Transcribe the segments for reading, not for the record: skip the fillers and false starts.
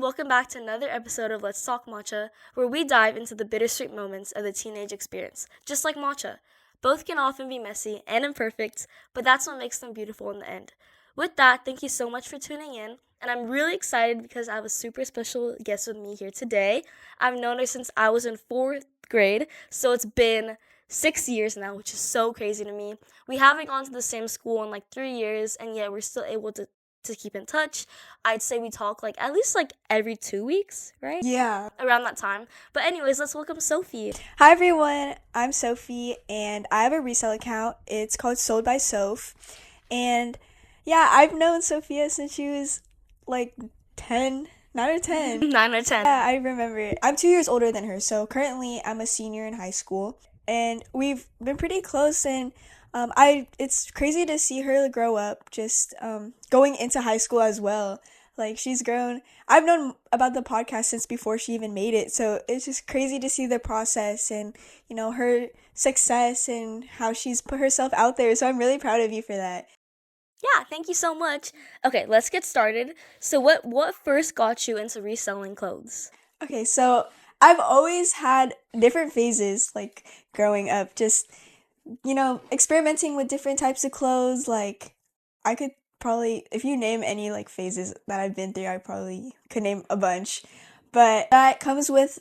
welcome back to another episode of Let's Talk Matcha, where we dive into the bittersweet moments of the teenage experience. Just like matcha, both can often be messy and imperfect, but that's what makes them beautiful in the end. With that, thank you so much for tuning in, and I'm really excited because I have a super special guest with me here today. I've known her since I was in 4th grade, so it's been 6 years now, which is so crazy to me. We haven't gone to the same school in 3 years, and yet we're still able to keep in touch. I'd say we talk at least every 2 weeks, right? Yeah. Around that time. But anyways, let's welcome Sophie. Hi everyone, I'm Sophie and I have a resale account. It's called Sold by Soph. And yeah, I've known Sophia since she was 10, 9 or 10. 9 or 10. Yeah, I remember. I'm 2 years older than her, so currently I'm a senior in high school. And we've been pretty close, and it's crazy to see her grow up, just going into high school as well. She's grown. I've known about the podcast since before she even made it, so it's just crazy to see the process and, her success and how she's put herself out there. So I'm really proud of you for that. Yeah, thank you so much. Okay, let's get started. So what first got you into reselling clothes? Okay, so I've always had different phases, growing up, just experimenting with different types of clothes. I could probably, if you name any phases that I've been through, I probably could name a bunch. But that comes with,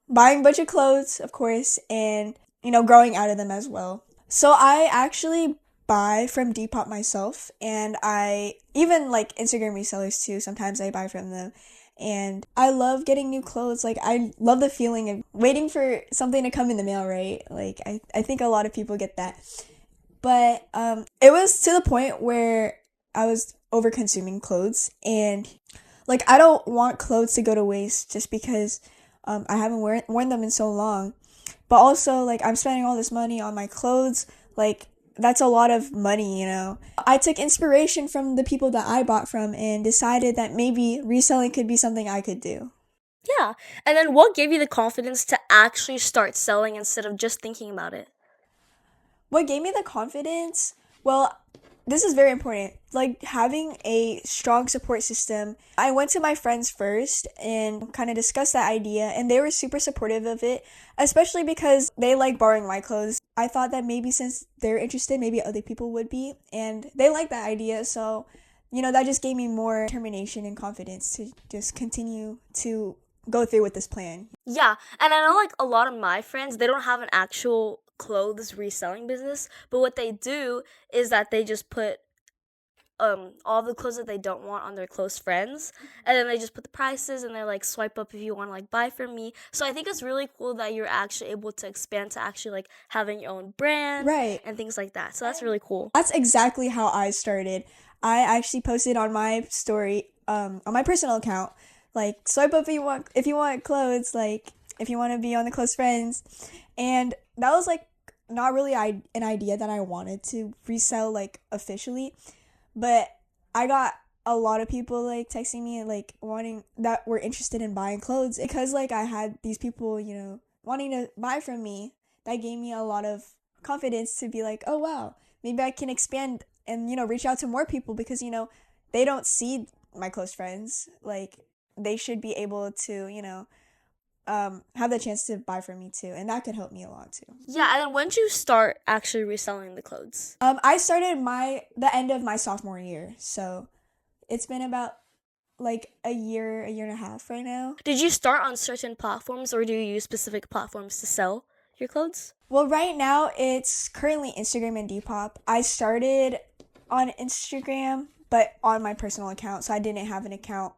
buying a bunch of clothes, of course, and, growing out of them as well. So I actually buy from Depop myself, and I even Instagram resellers too. Sometimes I buy from them. And I love getting new clothes. I love the feeling of waiting for something to come in the mail, right? I think a lot of people get that. But it was to the point where I was over consuming clothes. And I don't want clothes to go to waste just because I haven't worn them in so long. But also, I'm spending all this money on my clothes. That's a lot of money, I took inspiration from the people that I bought from and decided that maybe reselling could be something I could do. Yeah. And then what gave you the confidence to actually start selling instead of just thinking about it? What gave me the confidence? Well, this is very important. Having a strong support system. I went to my friends first and kind of discussed that idea, and they were super supportive of it, especially because they like borrowing my clothes. I thought that maybe since they're interested, maybe other people would be, and they like that idea. So, that just gave me more determination and confidence to just continue to go through with this plan. Yeah, and I know a lot of my friends, they don't have an actual clothes reselling business, but what they do is that they just put all the clothes that they don't want on their close friends, and then they just put the prices and they swipe up if you want to buy from me. So I think it's really cool that you're actually able to expand to actually having your own brand, right, and things like that. So that's really cool. That's exactly how I started. I actually posted on my story on my personal account, swipe up if you want clothes, if you want to be on the close friends. And that was not really an idea that I wanted to resell officially, but I got a lot of people texting me and wanting that were interested in buying clothes because I had these people wanting to buy from me. That gave me a lot of confidence to be oh wow, maybe I can expand and reach out to more people because they don't see my close friends. They should be able to have the chance to buy from me too, and that could help me a lot too. Yeah, and then when did you start actually reselling the clothes? I started the end of my sophomore year, so it's been about a year and a half right now. Did you start on certain platforms, or do you use specific platforms to sell your clothes? Well, right now it's currently Instagram and Depop. I started on Instagram, but on my personal account, so I didn't have an account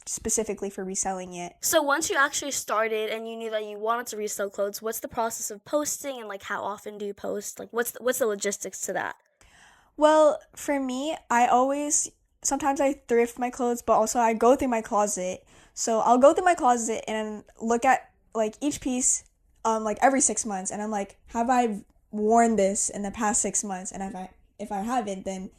specifically for reselling yet. So once you actually started and you knew that you wanted to resell clothes, what's the process of posting, and how often do you post? What's the logistics to that? Well, for me, sometimes I thrift my clothes, but also I go through my closet. So I'll go through my closet and look at each piece every 6 months, and I'm have I worn this in the past 6 months? And if I haven't, then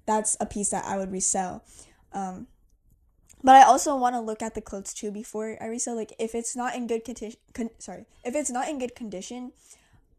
that's a piece that I would resell. But I also want to look at the clothes too before I resell. If it's not in good if it's not in good condition,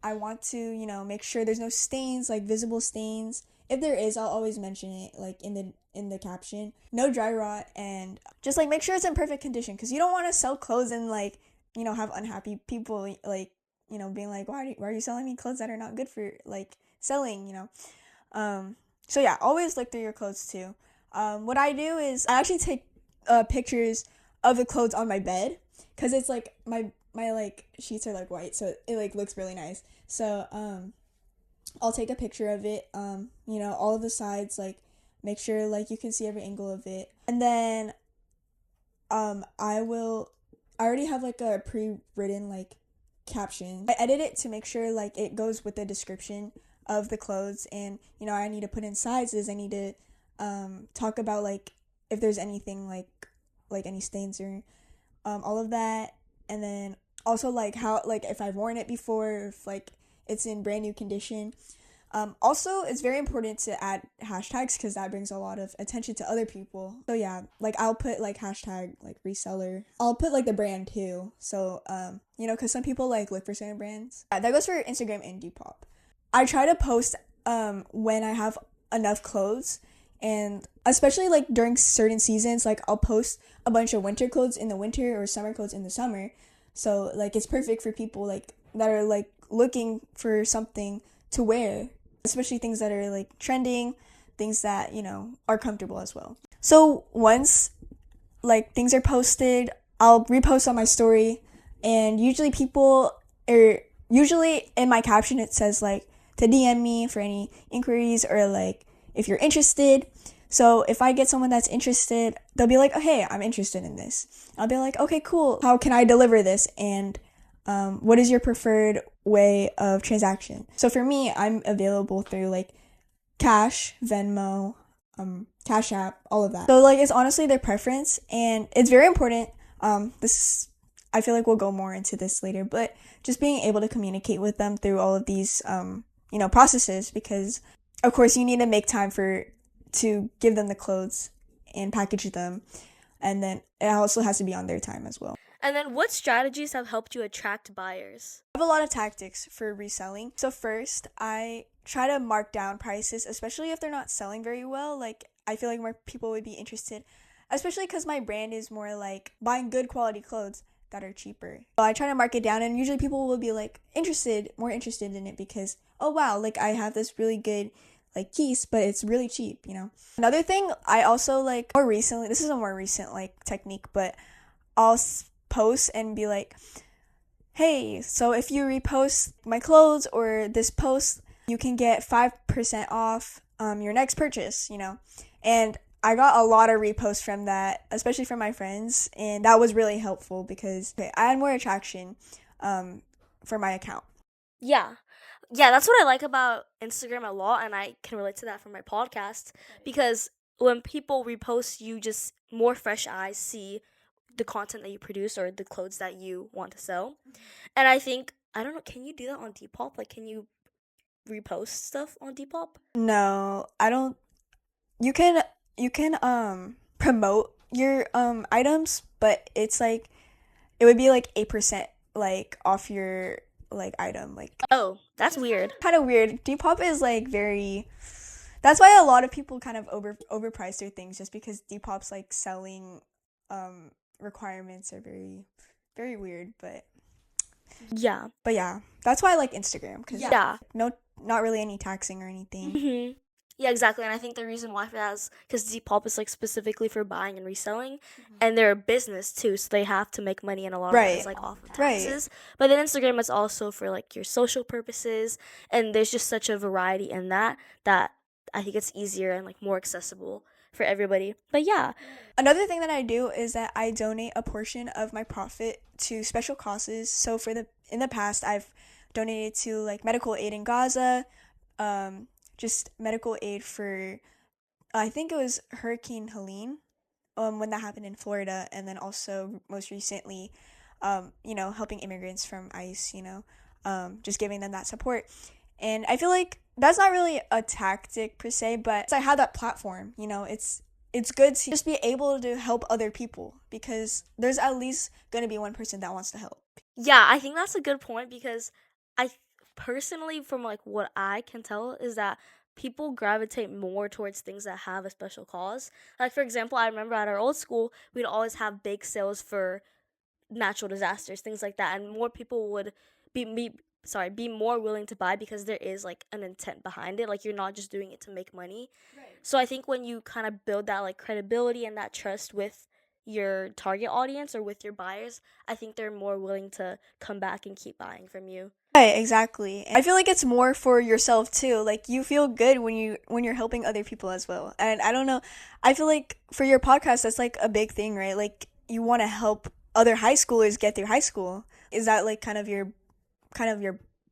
I want to, make sure there's no stains, visible stains, If there is, I'll always mention it like in the caption. No dry rot, and just like make sure it's in perfect condition, because you don't want to sell clothes and like, you know, have unhappy people like, you know, being like, why are you selling me clothes that are not good for like selling, you know. So yeah, always look through your clothes too. What I do is I actually take pictures of the clothes on my bed, because it's like my like sheets are like white, so it like looks really nice. So I'll take a picture of it, you know, all of the sides, like make sure like you can see every angle of it. And then I already have like a pre-written like caption. I edit it to make sure like it goes with the description of the clothes, and you know, I need to put in sizes. I need to talk about like if there's anything like any stains or all of that. And then also like how, like if I've worn it before, if like it's in brand new condition. Also, it's very important to add hashtags, because that brings a lot of attention to other people. So yeah, like I'll put like hashtag like reseller. I'll put like the brand too. So you know, because some people like look for certain brands. That goes for Instagram and Depop. I try to post when I have enough clothes, and especially like during certain seasons, like I'll post a bunch of winter clothes in the winter or summer clothes in the summer. So like it's perfect for people like that are like looking for something to wear, especially things that are like trending, things that, you know, are comfortable as well. So once like things are posted, I'll repost on my story, and usually in my caption it says like to DM me for any inquiries, or like if you're interested. So if I get someone that's interested, they'll be like, oh, hey, I'm interested in this. I'll be like, okay, cool. How can I deliver this? And what is your preferred way of transaction? So for me, I'm available through like Cash, Venmo, Cash App, all of that. So like it's honestly their preference, and it's very important. This I feel like we'll go more into this later, but just being able to communicate with them through all of these you know, processes, because of course you need to make time to give them the clothes and package them, and then it also has to be on their time as well. And then what strategies have helped you attract buyers? I have a lot of tactics for reselling. So first, I try to mark down prices, especially if they're not selling very well. Like I feel like more people would be interested, especially because my brand is more like buying good quality clothes that are cheaper. So I try to mark it down, and usually people will be like more interested in it, because oh wow, like I have this really good like piece, but it's really cheap, you know. Another thing I also like more recently, this is a more recent like technique, but I'll post and be like, hey, so if you repost my clothes or this post, you can get 5% off your next purchase, you know. And I got a lot of reposts from that, especially from my friends, and that was really helpful, because I had more attraction for my account. Yeah. Yeah, that's what I like about Instagram a lot, and I can relate to that from my podcast, because when people repost, you just more fresh eyes see the content that you produce or the clothes that you want to sell. And I think, I don't know, can you do that on Depop? Like, can you repost stuff on Depop? No, I don't. You can promote your items, but it's like it would be like 8% like off your like item, like Oh, that's weird. kind of weird. Depop is like very. That's why a lot of people kind of overprice their things, just because Depop's like selling um requirements are very very weird, Yeah. but yeah, that's why I like Instagram, because Yeah. no, not really any taxing or anything. hmm Yeah, exactly. And I think the reason why for that is because Depop is like specifically for buying and reselling, and they're a business too, so they have to make money, and a lot of that Right. is like off of Right. taxes. But then Instagram is also for like your social purposes, and there's just such a variety in that I think it's easier and like more accessible for everybody. But yeah, Another thing that I do is that I donate a portion of my profit to special causes. So in the past, I've donated to like medical aid in Gaza, just medical aid for, I think it was Hurricane Helene, when that happened in Florida, and then also most recently, you know, helping immigrants from ICE, you know, just giving them that support. And I feel like that's not really a tactic per se, but I have that platform, you know, it's good to just be able to help other people, because there's at least going to be one person that wants to help. yeah, I think that's a good point, because I personally, from like what I can tell, is that people gravitate more towards things that have a special cause. Like, for example, I remember at our old school, we'd always have bake sales for natural disasters, things like that, and more people would be more willing to buy because there is like an intent behind it. Like, you're not just doing it to make money. Right. So I think when you kind of build that like credibility and that trust with your target audience or with your buyers, I think they're more willing to come back and keep buying from you. Right, exactly. I feel like it's more for yourself too. Like you feel good when you're helping other people as well. And I don't know, I feel like for your podcast that's like a big thing, right? Like you want to help other high schoolers get through high school. Is that like kind of your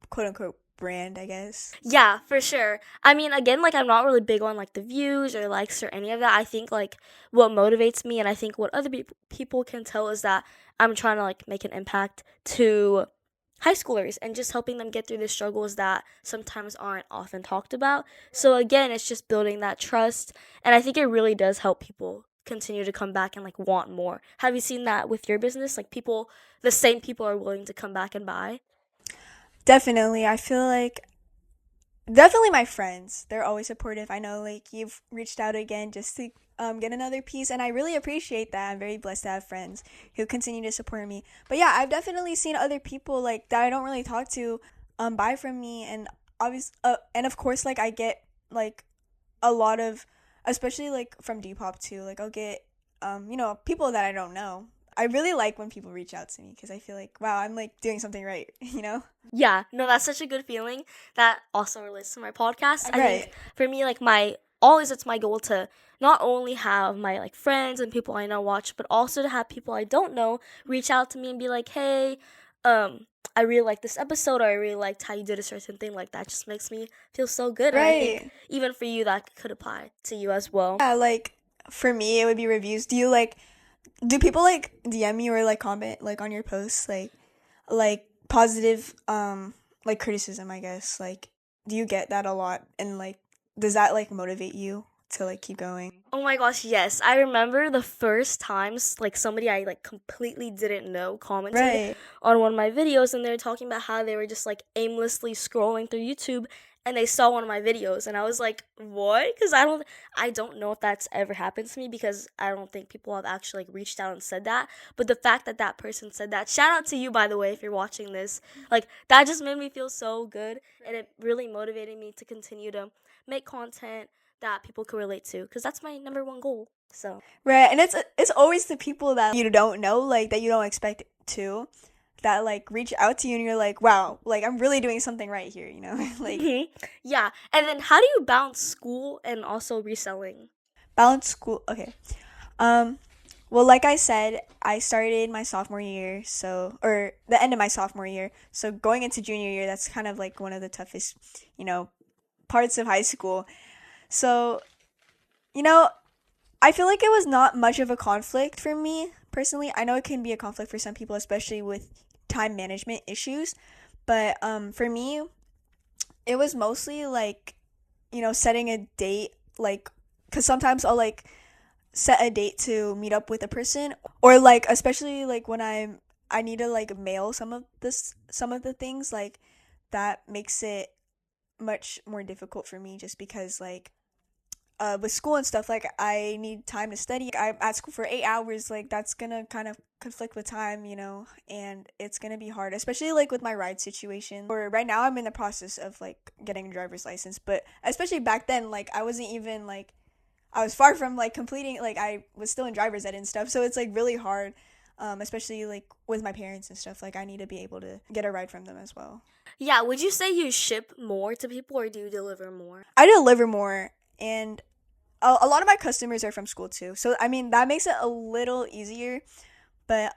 quote unquote brand, I guess? Yeah, for sure. I mean, again, like I'm not really big on like the views or likes or any of that. I think like what motivates me and I think what other people can tell is that I'm trying to like make an impact to high schoolers and just helping them get through the struggles that sometimes aren't often talked about. So again, it's just building that trust, and I think it really does help people continue to come back and like want more. Have you seen that with your business? Like people, the same people are willing to come back and buy. Definitely. I feel like definitely my friends. They're always supportive. I know like you've reached out again just to get another piece, and I really appreciate that. I'm very blessed to have friends who continue to support me. But yeah, I've definitely seen other people like that I don't really talk to buy from me, and and of course like I get like a lot of, especially like from Depop too. Like I'll get people that I don't know. I really like when people reach out to me because I feel like, wow, I'm like doing something right, you know? Yeah, no, that's such a good feeling. That also relates to my podcast. I Right. think for me, like my always it's my goal to not only have my like friends and people I know watch, but also to have people I don't know reach out to me and be like, hey, I really like this episode, or I really liked how you did a certain thing. Like that just makes me feel so good. And I think Right. even for you that could apply to you as well. Yeah, like for me, it would be reviews. Do people like DM you or like comment like on your posts like positive like criticism, I guess. Like do you get that a lot, and like does that like motivate you to like keep going? Oh my gosh, yes. I remember the first times like somebody I like completely didn't know commented Right. on one of my videos, and they were talking about how they were just like aimlessly scrolling through YouTube and they saw one of my videos, and I was like, "What?" Cuz I don't know if that's ever happened to me, because I don't think people have actually like reached out and said that. But the fact that that person said that, shout out to you by the way if you're watching this. Like that just made me feel so good, and it really motivated me to continue to make content that people could relate to, because that's my number one goal. So Right. And it's always the people that you don't know, like that you don't expect to, that like reach out to you and you're like, wow, like I'm really doing something right here, you know? Like yeah. And then how do you balance school and also reselling? balance school. Okay. Um well, like I said, I started my sophomore year, or the end of my sophomore year. So going into junior year, that's kind of like one of the toughest, you know, parts of high school. So, you know, I feel like it was not much of a conflict for me personally. I know it can be a conflict for some people, especially with time management issues. But for me, it was mostly like, setting a date, like, because sometimes I'll like set a date to meet up with a person, or like, especially like when I need to like mail some of the things, like, that makes it much more difficult for me just because, like, with school and stuff, like I need time to study. I'm at school for 8 hours, like that's gonna kind of conflict with time, and it's gonna be hard, especially like with my ride situation. Or right now, I'm in the process of like getting a driver's license, but especially back then, like I wasn't even like I was far from like completing. Like I was still in driver's ed and stuff, so it's like really hard, especially like with my parents and stuff. Like I need to be able to get a ride from them as well. Yeah, would you say you ship more to people or do you deliver more? I deliver more, and a lot of my customers are from school too. So I mean that makes it a little easier, but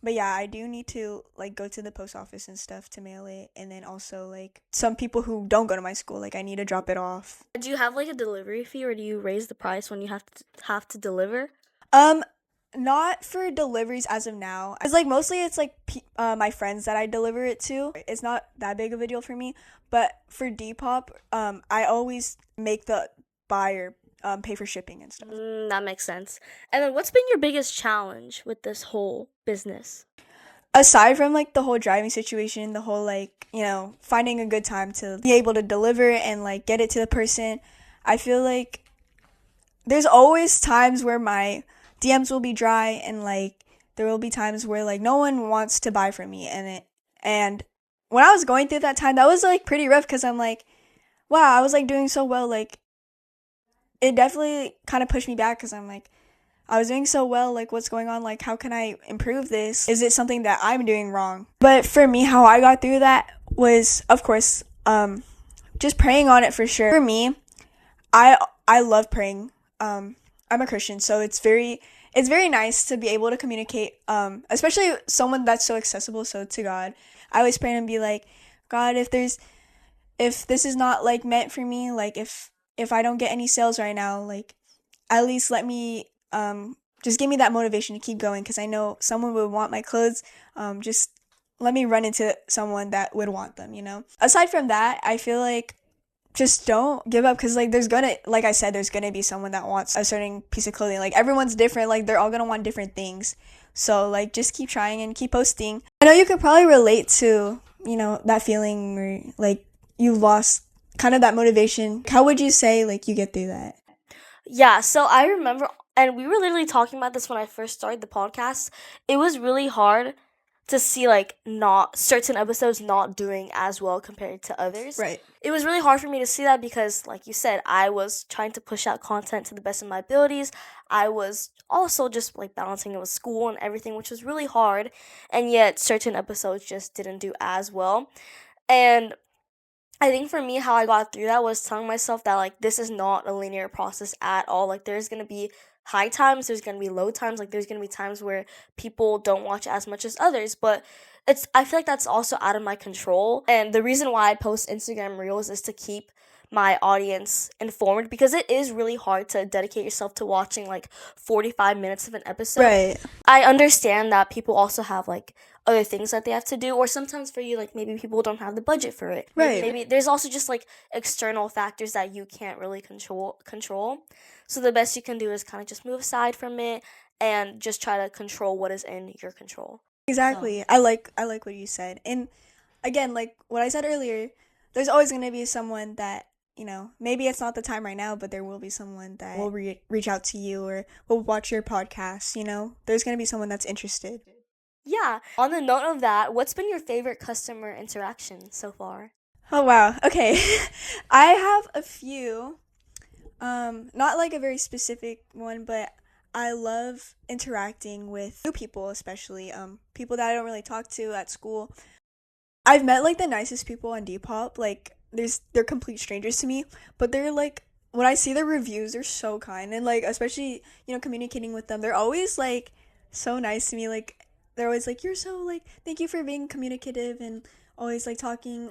yeah, I do need to like go to the post office and stuff to mail it, and then also like some people who don't go to my school, like I need to drop it off. Do you have like a delivery fee, or do you raise the price when you have to deliver? Um Not for deliveries as of now. It's like mostly it's like my friends that I deliver it to. It's not that big of a deal for me, but for Depop, I always make the buyer pay for shipping and stuff. That makes sense. And then what's been your biggest challenge with this whole business? aside from like the whole driving situation, the whole like, finding a good time to be able to deliver and like get it to the person, I feel like there's always times where my DMs will be dry, and like there will be times where like no one wants to buy from me, and when I was going through that time, that was like pretty rough because I'm like, wow, I was like doing so well. Like it definitely kind of pushed me back because I'm like, I was doing so well. Like what's going on? Like how can I improve this? Is it something that I'm doing wrong? But for me, how I got through that was, of course, just praying on it for sure. For me, I love praying. I'm a Christian, so it's very nice to be able to communicate, especially someone that's so accessible, so to God. I always pray and be like, God, if this is not like meant for me, like if I don't get any sales right now, like at least let me just give me that motivation to keep going because I know someone would want my clothes. Just let me run into someone that would want them. Aside from that, I feel like just don't give up because like like I said, there's gonna be someone that wants a certain piece of clothing. Like everyone's different, like they're all gonna want different things. So like just keep trying and keep posting. I know you could probably relate to that feeling where like you lost kind of that motivation. How would you say like you get through that? Yeah, so I remember, and we were literally talking about this when I first started the podcast. It was really hard to see like not certain episodes not doing as well compared to others. Right. It was really hard for me to see that because, like you said, I was trying to push out content to the best of my abilities. I was also just like balancing it with school and everything, which was really hard, and yet certain episodes just didn't do as well. And I think for me, how I got through that was telling myself that like this is not a linear process at all. Like there's gonna be high times, there's gonna be low times, like there's gonna be times where people don't watch as much as others, but I feel like that's also out of my control. And the reason why I post Instagram Reels is to keep my audience informed because it is really hard to dedicate yourself to watching like 45 minutes of an episode. Right. I understand that people also have like other things that they have to do, or sometimes for you like maybe people don't have the budget for it. Right. Maybe there's also just like external factors that you can't really control. So the best you can do is kind of just move aside from it and just try to control what is in your control. Exactly. I like what you said. And again, like what I said earlier, there's always going to be someone that, maybe it's not the time right now, but there will be someone that will reach out to you or will watch your podcast. There's going to be someone that's interested. Yeah. On the note of that, what's been your favorite customer interaction so far? Oh wow. Okay. I have a few. Not like a very specific one, but I love interacting with new people, especially people that I don't really talk to at school. I've met like the nicest people on Depop. Like they're complete strangers to me, but they're like when I see their reviews, they're so kind and like especially communicating with them, they're always like so nice to me. Like they're always like you're so like thank you for being communicative and always like talking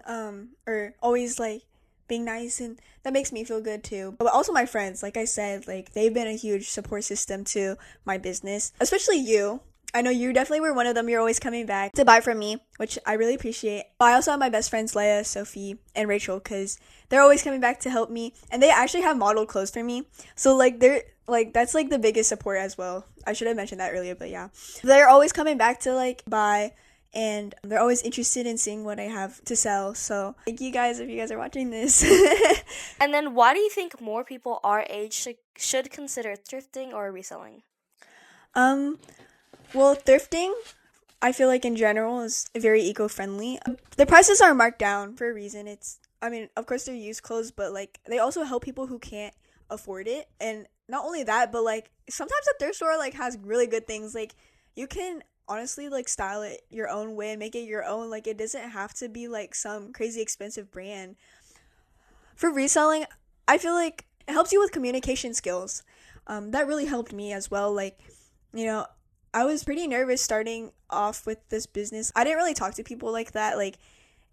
or always like being nice, and that makes me feel good too. But also my friends, like I said, like they've been a huge support system to my business, especially you. I know you definitely were one of them. You're always coming back to buy from me, which I really appreciate. But I also have my best friends, Leia, Sophie, and Rachel, because they're always coming back to help me. And they actually have modeled clothes for me. So, like, they're, like, that's, like, the biggest support as well. I should have mentioned that earlier, but yeah. They're always coming back to, like, buy. And they're always interested in seeing what I have to sell. So, thank you guys if you guys are watching this. And then why do you think more people our age should consider thrifting or reselling? Well, thrifting, I feel like in general is very eco-friendly. The prices are marked down for a reason. I mean, of course they're used clothes, but like they also help people who can't afford it. And not only that, but like sometimes a thrift store like has really good things. Like you can honestly like style it your own way and make it your own. Like it doesn't have to be like some crazy expensive brand. For reselling, I feel like it helps you with communication skills. That really helped me as well. Like, you know, I was pretty nervous starting off with this business. I didn't really talk to people like that. Like,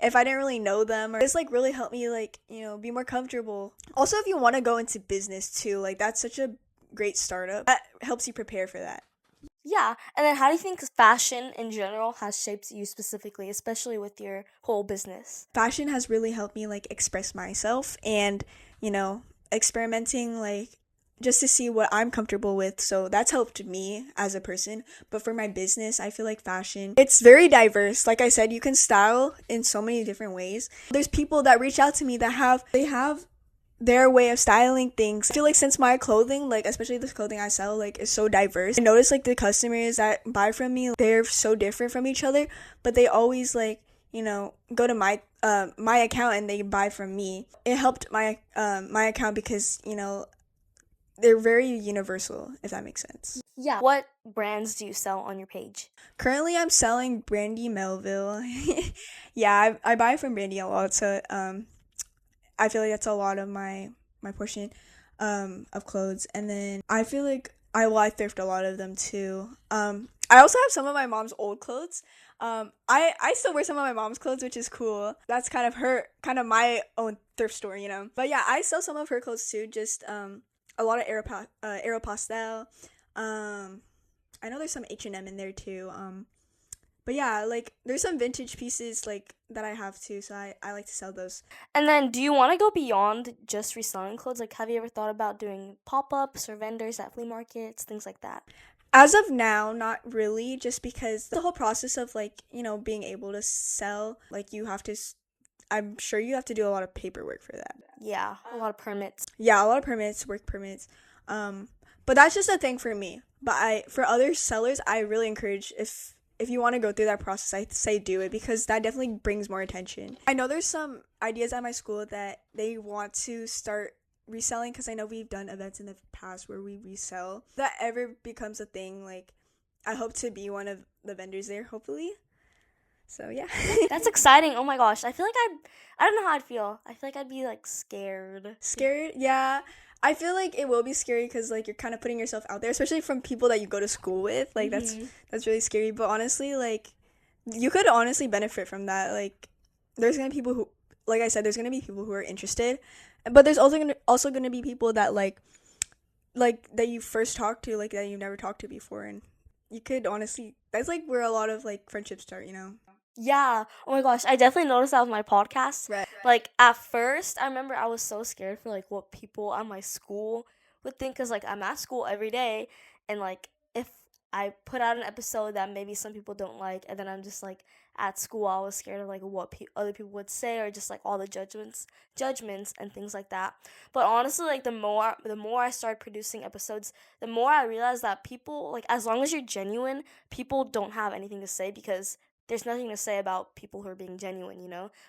if I didn't really know them, or this like really helped me like, be more comfortable. Also, if you want to go into business too, like that's such a great startup. That helps you prepare for that. Yeah, and then how do you think fashion in general has shaped you specifically, especially with your whole business? Fashion has really helped me like express myself and, experimenting like just to see what I'm comfortable with. So that's helped me as a person. But for my business, I feel like fashion, it's very diverse. Like I said, you can style in so many different ways. There's people that reach out to me that have their way of styling things. I feel like since my clothing, like especially this clothing I sell, like is so diverse. I notice like the customers that buy from me, they're so different from each other, but they always like, go to my account and they buy from me. It helped my account because, they're very universal, if that makes sense. Yeah. What brands do you sell on your page? Currently, I'm selling Brandy Melville. Yeah, I buy from Brandy a lot, so I feel like that's a lot of my portion of clothes. And then I feel like I thrift a lot of them too. I also have some of my mom's old clothes. I still wear some of my mom's clothes, which is cool. That's kind of my own thrift store. But yeah, I sell some of her clothes too. Just a lot of Aeropostale. I know there's some H&M in there too. But yeah, like there's some vintage pieces like that I have too, so I like to sell those. And then do you want to go beyond just reselling clothes? Like, have you ever thought about doing pop-ups or vendors at flea markets, things like that? As of now, not really, just because the whole process of like, being able to sell, like I'm sure you have to do a lot of paperwork for that. Yeah, a lot of permits. Yeah, a lot of permits, work permits. Um, but that's just a thing for me. But for other sellers, I really encourage if you want to go through that process, I say do it because that definitely brings more attention. I know there's some ideas at my school that they want to start reselling because I know we've done events in the past where we resell. If that ever becomes a thing, like I hope to be one of the vendors there, hopefully. So yeah. That's exciting. Oh my gosh. I don't know how I'd feel. I feel like I'd be like scared. Scared? Yeah. I feel like it will be scary because like you're kind of putting yourself out there, especially from people that you go to school with. Like that's really scary. But honestly, like you could honestly benefit from that. Like there's gonna be people who, like I said, there's gonna be people who are interested, but there's also gonna be people that like that you first talked to, like that you never talked to before, and you could honestly that's like where a lot of like friendships start. Yeah. Oh my gosh. I definitely noticed that with my podcast. Right. Like, at first, I remember I was so scared for, like, what people at my school would think. Because, like, I'm at school every day. And, like, if I put out an episode that maybe some people don't like, and then I'm just, like, at school, I was scared of, like, what other people would say, or just, like, all the judgments and things like that. But honestly, like, the more I started producing episodes, the more I realized that people, like, as long as you're genuine, people don't have anything to say, because there's nothing to say about people who are being genuine.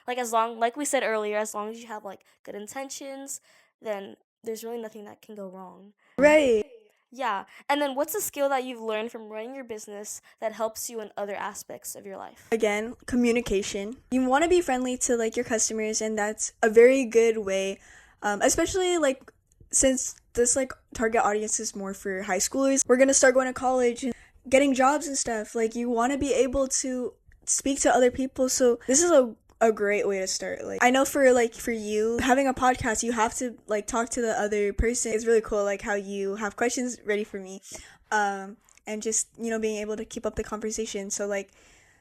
Like, like we said earlier, as long as you have like good intentions, then there's really nothing that can go wrong. Right. Yeah. And then what's a skill that you've learned from running your business that helps you in other aspects of your life? Again, communication. You want to be friendly to like your customers, and that's a very good way, especially like since this like target audience is more for high schoolers. We're gonna start going to college and getting jobs and stuff. Like you want to be able to speak to other people. So this is a great way to start. Like I know for you having a podcast, you have to like talk to the other person. It's really cool like how you have questions ready for me, and just being able to keep up the conversation. So like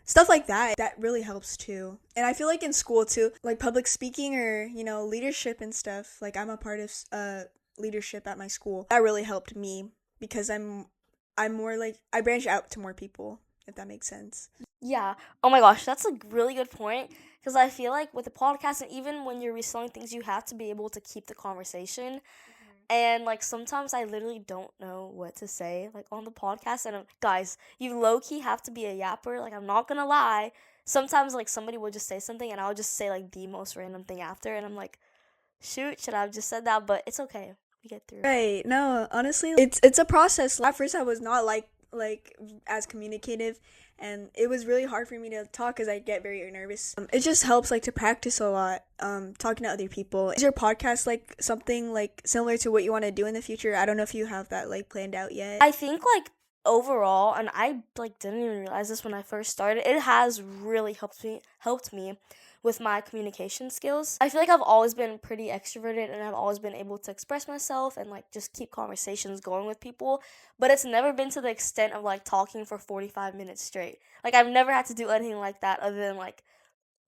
stuff like that really helps too. And I feel like in school too, like public speaking or leadership and stuff, like I'm a part of leadership at my school. That really helped me because I'm more like I branch out to more people, if that makes sense. Yeah. Oh my gosh, that's a really good point. Because I feel like with the podcast, and even when you're reselling things, you have to be able to keep the conversation. And like sometimes I literally don't know what to say like on the podcast. And guys, you low key have to be a yapper. Like, I'm not gonna lie. Sometimes like somebody will just say something, and I'll just say like the most random thing after, and I'm like, shoot, should I have just said that? But it's okay. We get through. Right. No, honestly, it's a process. At first I was not like as communicative, and it was really hard for me to talk because I get very nervous. It just helps like to practice a lot, talking to other people. Is your podcast like something like similar to what you want to do in the future? I don't know if you have that like planned out yet. I think like overall, and I like didn't even realize this when I first started, it has really helped me with my communication skills. I feel like I've always been pretty extroverted, and I've always been able to express myself and like just keep conversations going with people, but it's never been to the extent of like talking for 45 minutes straight. Like, I've never had to do anything like that other than like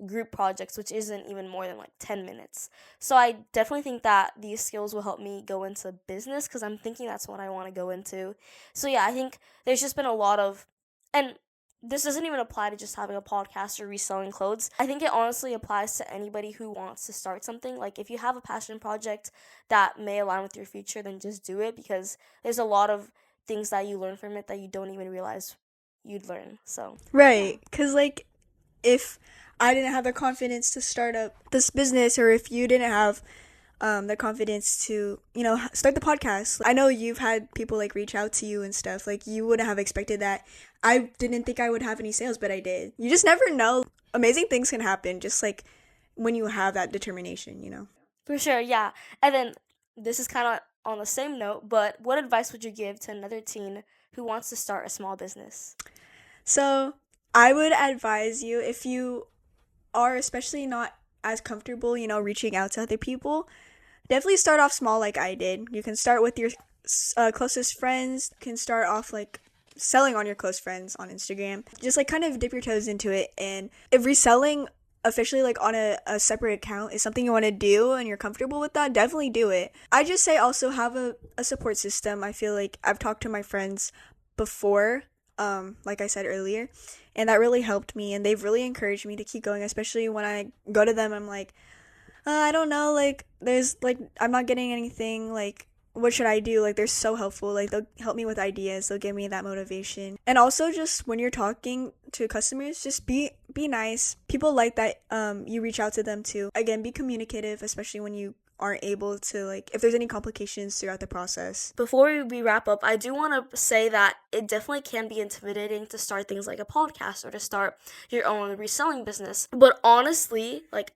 group projects, which isn't even more than like 10 minutes. So I definitely think that these skills will help me go into business because I'm thinking that's what I want to go into. So yeah, I think there's just been a lot of, and this doesn't even apply to just having a podcast or reselling clothes. I think it honestly applies to anybody who wants to start something. Like if you have a passion project that may align with your future, then just do it because there's a lot of things that you learn from it that you don't even realize you'd learn. So, yeah. Right, because like if I didn't have the confidence to start up this business, or if you didn't have the confidence to, start the podcast. I know you've had people like reach out to you and stuff. Like you wouldn't have expected that. I didn't think I would have any sales, but I did. You just never know. Amazing things can happen just like when you have that determination. For sure, yeah. And then this is kind of on the same note, but what advice would you give to another teen who wants to start a small business? So I would advise you, if you are especially not as comfortable, reaching out to other people, definitely start off small like I did. You can start with your closest friends. You can start off like selling on your close friends on Instagram. Just like kind of dip your toes into it. And if reselling officially like on a separate account is something you want to do and you're comfortable with that, definitely do it. I just say also have a support system. I feel like I've talked to my friends before, like I said earlier, and that really helped me, and they've really encouraged me to keep going, especially when I go to them. I'm like, I don't know, like, there's, like, I'm not getting anything, like, what should I do? Like, they're so helpful. Like, they'll help me with ideas. They'll give me that motivation. And also, just when you're talking to customers, just be nice. People like that you reach out to them too. Again, be communicative, especially when you aren't able to, like, if there's any complications throughout the process. Before we wrap up, I do want to say that it definitely can be intimidating to start things like a podcast or to start your own reselling business. But honestly, like,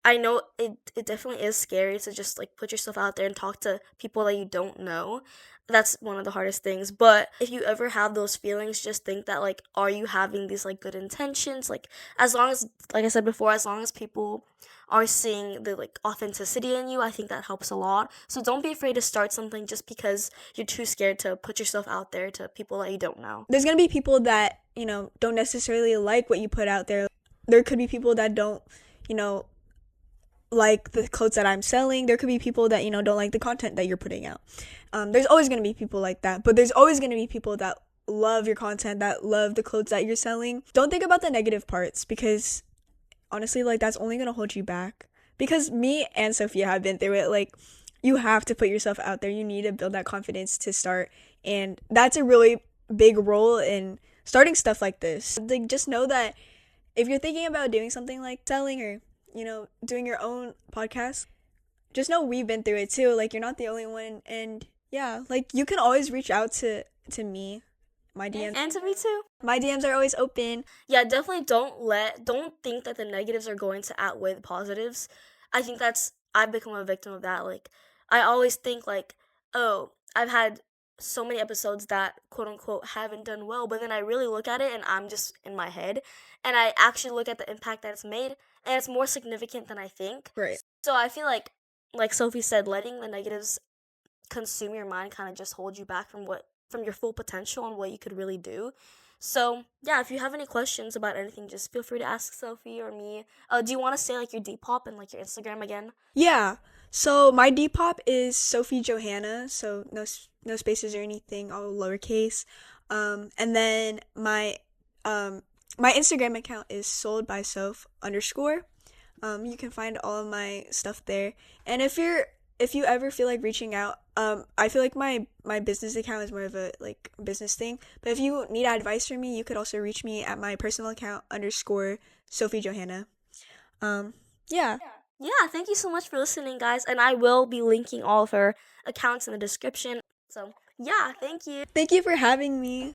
I know it definitely is scary to just like put yourself out there and talk to people that you don't know. That's one of the hardest things. But if you ever have those feelings, just think that like, are you having these like good intentions? Like as long as, like I said before, as long as people are seeing the like authenticity in you, I think that helps a lot. So don't be afraid to start something just because you're too scared to put yourself out there to people that you don't know. There's going to be people that, don't necessarily like what you put out there. There could be people that don't, like the clothes that I'm selling. There could be people that, don't like the content that you're putting out. There's always going to be people like that, but there's always going to be people that love your content, that love the clothes that you're selling. Don't think about the negative parts, because honestly, like, that's only going to hold you back. Because me and Sophia have been through it. Like, you have to put yourself out there. You need to build that confidence to start. And that's a really big role in starting stuff like this. Like, just know that if you're thinking about doing something like selling or doing your own podcast, just know we've been through it too. Like, you're not the only one. And yeah, like, you can always reach out to me. My DMs. And to me too. My DMs are always open. Yeah, definitely don't think that the negatives are going to outweigh the positives. I think I've become a victim of that. Like, I always think like, oh, I've had so many episodes that quote unquote haven't done well, but then I really look at it and I'm just in my head and I actually look at the impact that it's made and it's more significant than I think. Right. So I feel like Sophie said, letting the negatives consume your mind kind of just hold you back from your full potential and what you could really do. So yeah, if you have any questions about anything, just feel free to ask Sophie or me. Do you want to say like your Depop and like your Instagram again? Yeah. So my Depop is Sophie Johanna. So no spaces or anything, all lowercase. And then my Instagram account is soldbysoph_. You can find all of my stuff there. And if you ever feel like reaching out, I feel like my business account is more of a like business thing. But if you need advice from me, you could also reach me at my personal account _Sophie Johanna. Yeah. Yeah, thank you so much for listening, guys. And I will be linking all of her accounts in the description. So yeah, thank you. Thank you for having me.